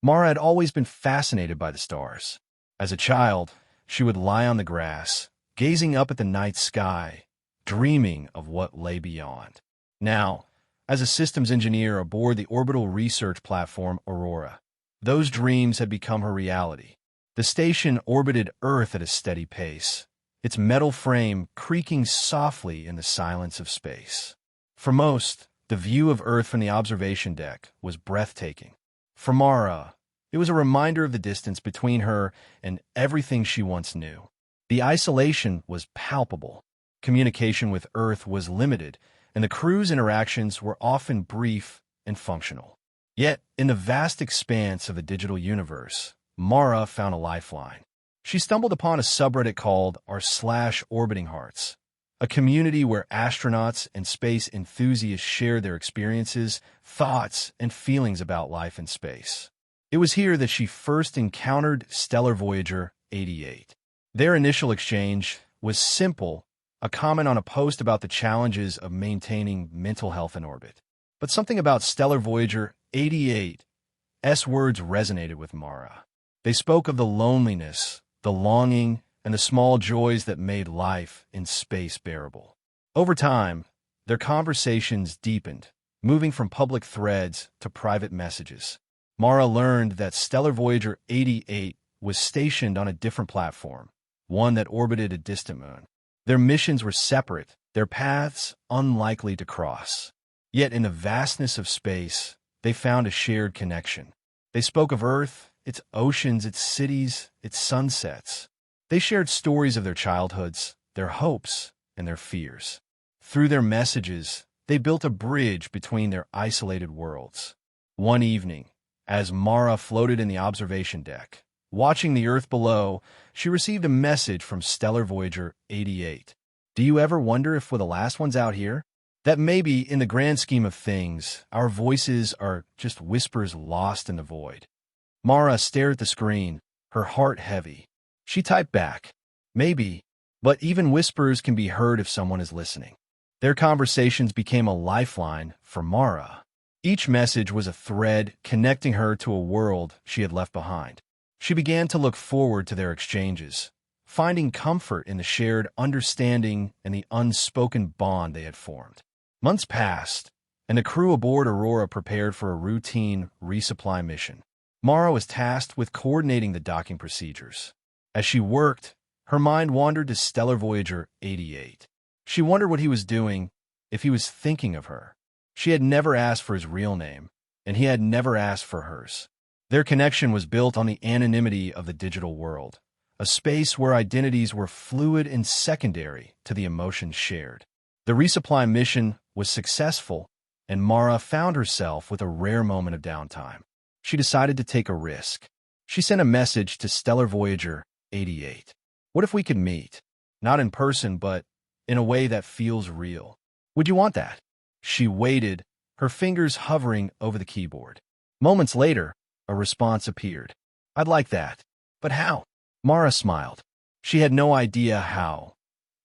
Mara had always been fascinated by the stars. As a child, she would lie on the grass, gazing up at the night sky, dreaming of what lay beyond. Now, as a systems engineer aboard the orbital research platform Aurora, those dreams had become her reality. The station orbited Earth at a steady pace, its metal frame creaking softly in the silence of space. For most, the view of Earth from the observation deck was breathtaking. For Mara, it was a reminder of the distance between her and everything she once knew. The isolation was palpable. Communication with Earth was limited, and the crew's interactions were often brief and functional. Yet, in the vast expanse of the digital universe, Mara found a lifeline. She stumbled upon a subreddit called r/orbiting hearts, a community where astronauts and space enthusiasts shared their experiences, thoughts, and feelings about life in space. It was here that she first encountered Stellar Voyager 88. Their initial exchange was simple, a comment on a post about the challenges of maintaining mental health in orbit. But something about Stellar Voyager 88's words resonated with Mara. They spoke of the loneliness, the longing, and the small joys that made life in space bearable. Over time, their conversations deepened, moving from public threads to private messages. Mara learned that Stellar Voyager 88 was stationed on a different platform, one that orbited a distant moon. Their missions were separate, their paths unlikely to cross. Yet in the vastness of space, they found a shared connection. They spoke of Earth, its oceans, its cities, its sunsets. They shared stories of their childhoods, their hopes, and their fears. Through their messages, they built a bridge between their isolated worlds. One evening, as Mara floated in the observation deck, watching the Earth below, she received a message from Stellar Voyager 88. Do you ever wonder if we're the last ones out here? That maybe, in the grand scheme of things, our voices are just whispers lost in the void. Mara stared at the screen, her heart heavy. She typed back, maybe, but even whispers can be heard if someone is listening. Their conversations became a lifeline for Mara. Each message was a thread connecting her to a world she had left behind. She began to look forward to their exchanges, finding comfort in the shared understanding and the unspoken bond they had formed. Months passed, and the crew aboard Aurora prepared for a routine resupply mission. Mara was tasked with coordinating the docking procedures. As she worked, her mind wandered to Stellar Voyager 88. She wondered what he was doing, if he was thinking of her. She had never asked for his real name, and he had never asked for hers. Their connection was built on the anonymity of the digital world, a space where identities were fluid and secondary to the emotions shared. The resupply mission was successful, and Mara found herself with a rare moment of downtime. She decided to take a risk. She sent a message to Stellar Voyager 88. What if we could meet? Not in person, but in a way that feels real. Would you want that? She waited, her fingers hovering over the keyboard. Moments later, a response appeared. I'd like that. But how? Mara smiled. She had no idea how,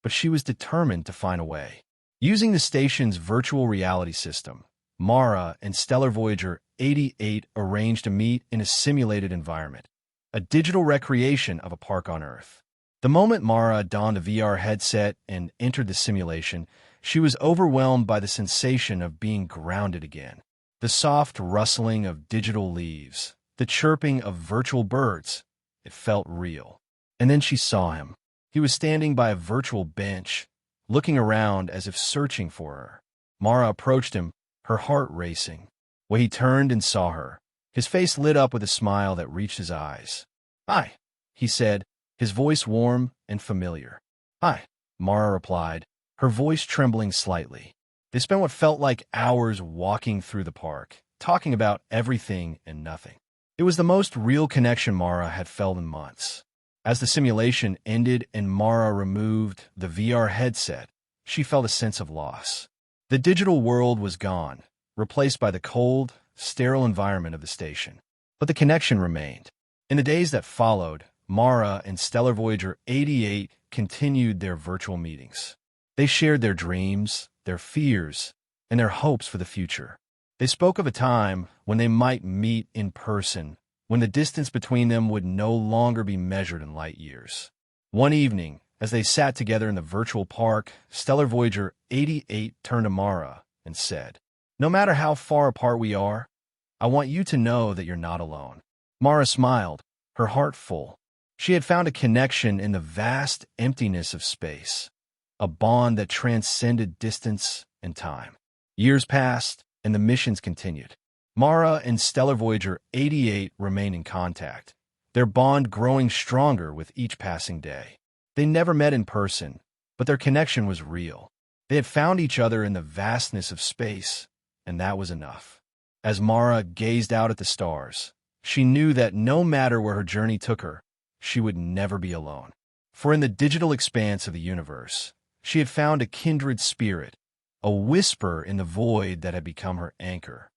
but she was determined to find a way. Using the station's virtual reality system, Mara and Stellar Voyager 88 arranged to meet in a simulated environment, a digital recreation of a park on Earth. The moment Mara donned a VR headset and entered the simulation, she was overwhelmed by the sensation of being grounded again. The soft rustling of digital leaves, the chirping of virtual birds, it felt real. And then she saw him. He was standing by a virtual bench, looking around as if searching for her. Mara approached him, her heart racing. When he turned and saw her, his face lit up with a smile that reached his eyes. Hi, he said, his voice warm and familiar. Hi, Mara replied, her voice trembling slightly. They spent what felt like hours walking through the park, talking about everything and nothing. It was the most real connection Mara had felt in months. As the simulation ended and Mara removed the VR headset, she felt a sense of loss. The digital world was gone, replaced by the cold, sterile environment of the station. But the connection remained. In the days that followed, Mara and Stellar Voyager 88 continued their virtual meetings. They shared their dreams, their fears, and their hopes for the future. They spoke of a time when they might meet in person, when the distance between them would no longer be measured in light years. One evening, as they sat together in the virtual park, Stellar Voyager 88 turned to Mara and said, "No matter how far apart we are, I want you to know that you're not alone." Mara smiled, her heart full. She had found a connection in the vast emptiness of space, a bond that transcended distance and time. Years passed, and the missions continued. Mara and Stellar Voyager 88 remained in contact, their bond growing stronger with each passing day. They never met in person, but their connection was real. They had found each other in the vastness of space, and that was enough. As Mara gazed out at the stars, she knew that no matter where her journey took her, she would never be alone. For in the digital expanse of the universe, she had found a kindred spirit, a whisper in the void that had become her anchor.